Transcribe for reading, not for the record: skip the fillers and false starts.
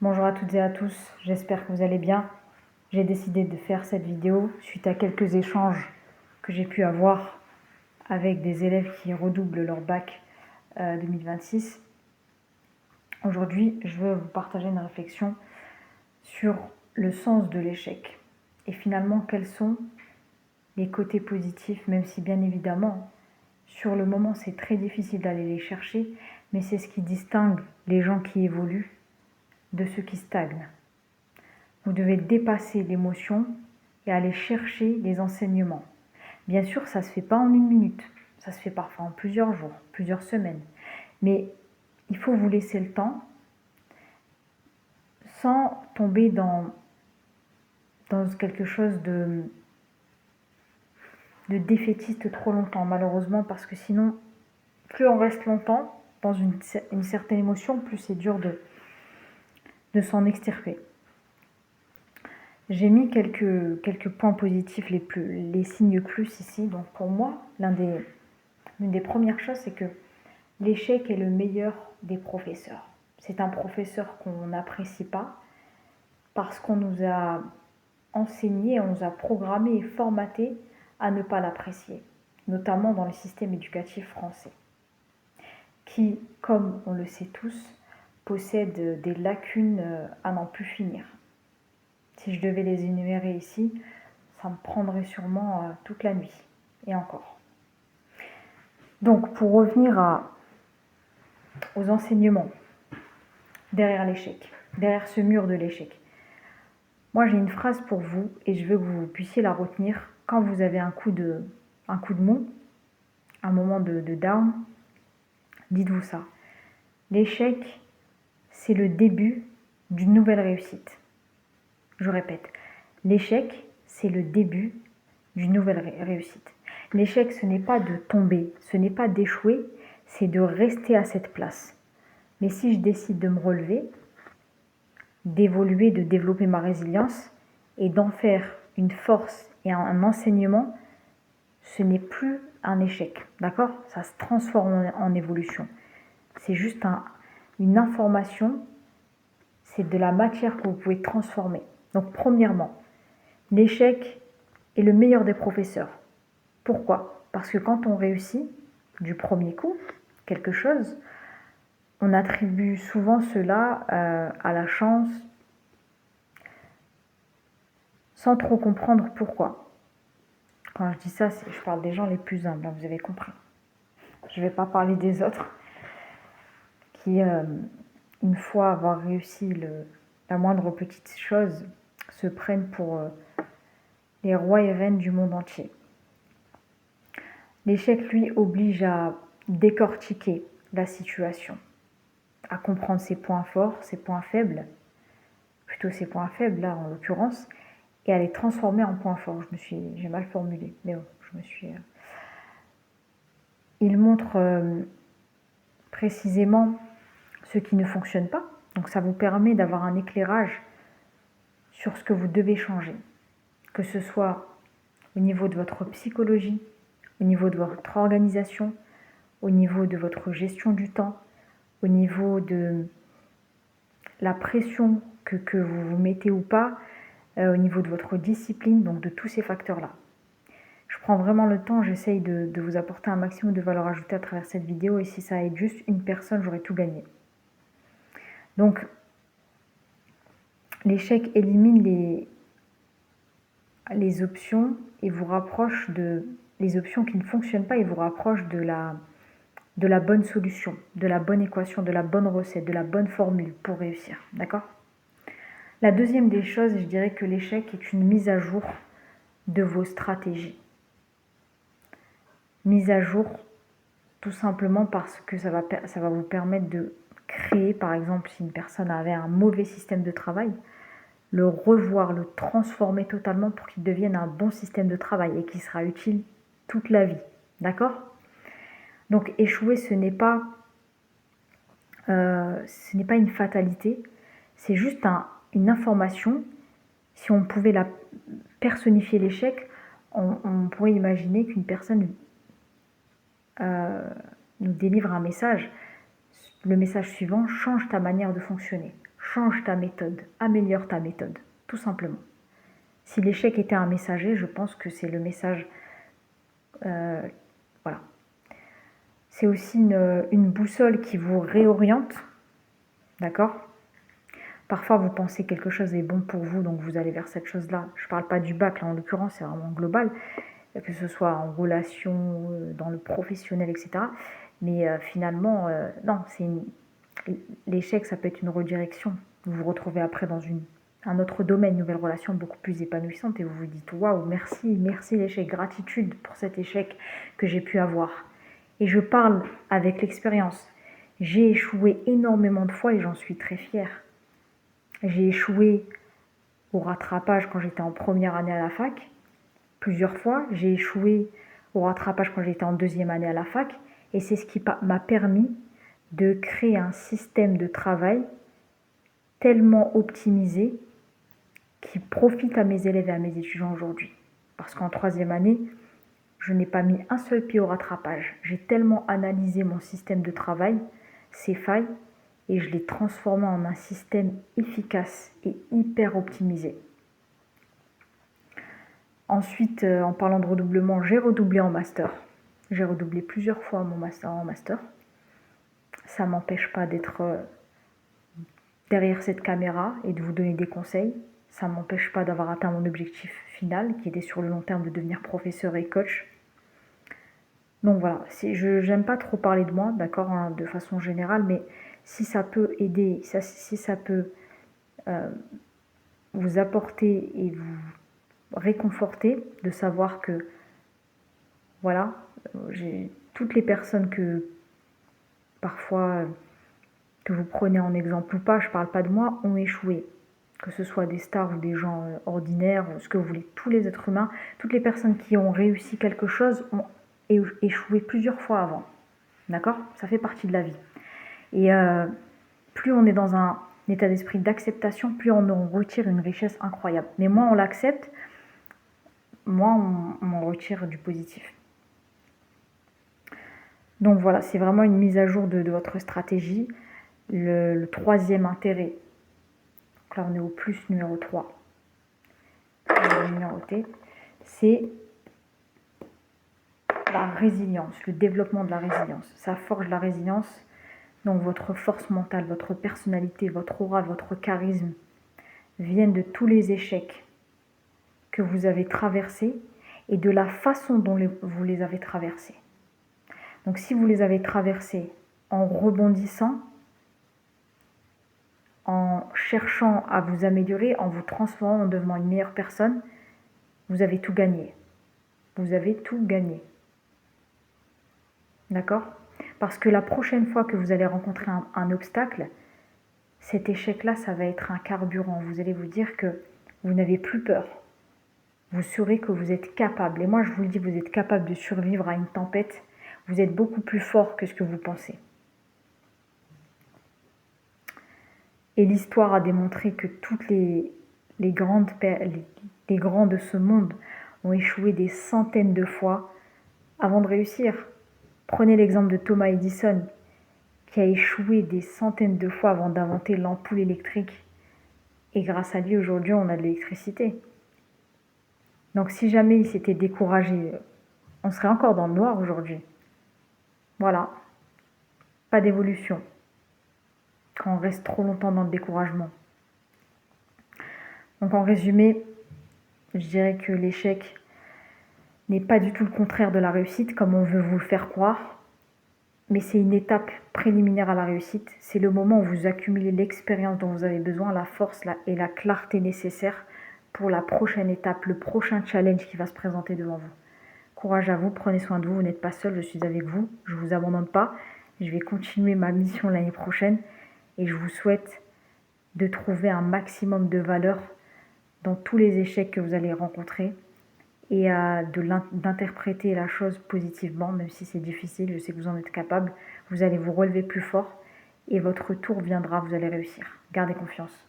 Bonjour à toutes et à tous, j'espère que vous allez bien. J'ai décidé de faire cette vidéo suite à quelques échanges que j'ai pu avoir avec des élèves qui redoublent leur bac 2026. Aujourd'hui, je veux vous partager une réflexion sur le sens de l'échec et finalement quels sont les côtés positifs, même si bien évidemment, sur le moment, c'est très difficile d'aller les chercher, mais c'est ce qui distingue les gens qui évoluent de ceux qui stagnent. Vous devez dépasser l'émotion et aller chercher les enseignements. Bien sûr, ça ne se fait pas en une minute, ça se fait parfois en plusieurs jours, plusieurs semaines. Mais il faut vous laisser le temps sans tomber dans quelque chose de défaitiste trop longtemps, malheureusement, parce que sinon, plus on reste longtemps dans une certaine émotion, plus c'est dur de s'en extirper. J'ai mis quelques points positifs, les signes plus ici. Donc pour moi, l'une des premières choses, c'est que l'échec est le meilleur des professeurs. C'est un professeur qu'on n'apprécie pas parce qu'on nous a enseigné, on nous a programmé et formaté à ne pas l'apprécier, notamment dans le système éducatif français, qui, comme on le sait tous, possède des lacunes à n'en plus finir. Si je devais les énumérer ici, ça me prendrait sûrement toute la nuit, et encore. Donc, pour revenir aux enseignements, derrière l'échec, derrière ce mur de l'échec, moi j'ai une phrase pour vous, et je veux que vous puissiez la retenir quand vous avez un coup de mou, un moment de down, dites-vous ça. L'échec, c'est le début d'une nouvelle réussite. Je répète, l'échec, c'est le début d'une nouvelle réussite. L'échec, ce n'est pas de tomber, ce n'est pas d'échouer, c'est de rester à cette place. Mais si je décide de me relever, d'évoluer, de développer ma résilience et d'en faire une force et un enseignement, ce n'est plus un échec, d'accord? Ça se transforme en évolution. C'est juste une information, c'est de la matière que vous pouvez transformer. Donc premièrement, l'échec est le meilleur des professeurs. Pourquoi? Parce que quand on réussit du premier coup quelque chose, on attribue souvent cela à la chance, sans trop comprendre pourquoi. Quand je dis ça, je parle des gens les plus humbles, vous avez compris. Je ne vais pas parler des autres qui, une fois avoir réussi la moindre petite chose, se prennent pour les rois et reines du monde entier. L'échec, lui, oblige à décortiquer la situation, à comprendre ses points forts, ses points faibles, plutôt ses points faibles là en l'occurrence, et à les transformer en points forts. J'ai mal formulé, mais bon, Il montre précisément ce qui ne fonctionne pas, donc ça vous permet d'avoir un éclairage sur ce que vous devez changer, que ce soit au niveau de votre psychologie, au niveau de votre organisation, au niveau de votre gestion du temps, au niveau de la pression que vous vous mettez ou pas, au niveau de votre discipline, donc de tous ces facteurs-là. Je prends vraiment le temps, j'essaye de vous apporter un maximum de valeur ajoutée à travers cette vidéo, et si ça aide juste une personne, j'aurai tout gagné. Donc, l'échec élimine les options et vous rapproche les options qui ne fonctionnent pas, et vous rapproche de la bonne solution, de la bonne équation, de la bonne recette, de la bonne formule pour réussir, d'accord? La deuxième des choses, je dirais que l'échec est une mise à jour de vos stratégies. Mise à jour tout simplement parce que ça va vous permettre de créer, par exemple, si une personne avait un mauvais système de travail, le revoir, le transformer totalement pour qu'il devienne un bon système de travail et qui sera utile toute la vie, d'accord? Donc échouer, ce n'est pas une fatalité, c'est juste une information. Si on pouvait la personnifier l'échec, on pourrait imaginer qu'une personne nous délivre un message. Le message suivant: change ta manière de fonctionner, change ta méthode, améliore ta méthode, tout simplement. Si l'échec était un messager, je pense que c'est le message. Voilà. C'est aussi une boussole qui vous réoriente, d'accord? Parfois, vous pensez quelque chose est bon pour vous, donc vous allez vers cette chose-là. Je ne parle pas du bac, là, en l'occurrence, c'est vraiment global, que ce soit en relation, dans le professionnel, etc. Mais finalement, non, l'échec, ça peut être une redirection. Vous vous retrouvez après dans un autre domaine, une nouvelle relation beaucoup plus épanouissante, et vous vous dites, waouh, merci, merci l'échec, gratitude pour cet échec que j'ai pu avoir. Et je parle avec l'expérience. J'ai échoué énormément de fois et j'en suis très fière. J'ai échoué au rattrapage quand j'étais en première année à la fac, plusieurs fois. J'ai échoué au rattrapage quand j'étais en deuxième année à la fac. Et c'est ce qui m'a permis de créer un système de travail tellement optimisé qui profite à mes élèves et à mes étudiants aujourd'hui. Parce qu'en troisième année, je n'ai pas mis un seul pied au rattrapage. J'ai tellement analysé mon système de travail, ses failles, et je l'ai transformé en un système efficace et hyper optimisé. Ensuite, en parlant de redoublement, j'ai redoublé en master. J'ai redoublé plusieurs fois mon master en master. Ça ne m'empêche pas d'être derrière cette caméra et de vous donner des conseils. Ça ne m'empêche pas d'avoir atteint mon objectif final, qui était sur le long terme de devenir professeur et coach. Donc voilà, je n'aime pas trop parler de moi, d'accord, hein, de façon générale, mais si ça peut aider, si ça peut vous apporter et vous réconforter de savoir que, voilà, toutes les personnes que parfois que vous prenez en exemple ou pas, je ne parle pas de moi, ont échoué. Que ce soit des stars ou des gens ordinaires, ce que vous voulez, tous les êtres humains, toutes les personnes qui ont réussi quelque chose ont échoué plusieurs fois avant. D'accord? Ça fait partie de la vie. Et plus on est dans un état d'esprit d'acceptation, plus on en retire une richesse incroyable. Mais moins on l'accepte, moins on en retire du positif. Donc voilà, c'est vraiment une mise à jour de votre stratégie. Le troisième intérêt, donc là on est au plus numéro 3, numéroté, c'est la résilience, le développement de la résilience. Ça forge la résilience. Donc votre force mentale, votre personnalité, votre aura, votre charisme viennent de tous les échecs que vous avez traversés et de la façon dont vous les avez traversés. Donc si vous les avez traversés en rebondissant, en cherchant à vous améliorer, en vous transformant, en devenant une meilleure personne, vous avez tout gagné. Vous avez tout gagné. D'accord ? Parce que la prochaine fois que vous allez rencontrer un obstacle, cet échec-là, ça va être un carburant. Vous allez vous dire que vous n'avez plus peur. Vous saurez que vous êtes capable. Et moi, je vous le dis, vous êtes capable de survivre à une tempête. Vous êtes beaucoup plus fort que ce que vous pensez. Et l'histoire a démontré que toutes les grands de ce monde ont échoué des centaines de fois avant de réussir. Prenez l'exemple de Thomas Edison, qui a échoué des centaines de fois avant d'inventer l'ampoule électrique. Et grâce à lui, aujourd'hui, on a de l'électricité. Donc si jamais il s'était découragé, on serait encore dans le noir aujourd'hui. Voilà. Pas d'évolution. Quand on reste trop longtemps dans le découragement. Donc en résumé, je dirais que l'échec n'est pas du tout le contraire de la réussite, comme on veut vous le faire croire. Mais c'est une étape préliminaire à la réussite. C'est le moment où vous accumulez l'expérience dont vous avez besoin, la force et la clarté nécessaires pour la prochaine étape, le prochain challenge qui va se présenter devant vous. Courage à vous, prenez soin de vous, vous n'êtes pas seul, je suis avec vous, je ne vous abandonne pas. Je vais continuer ma mission l'année prochaine et je vous souhaite de trouver un maximum de valeur dans tous les échecs que vous allez rencontrer et d'interpréter la chose positivement, même si c'est difficile, je sais que vous en êtes capable. Vous allez vous relever plus fort et votre tour viendra, vous allez réussir. Gardez confiance.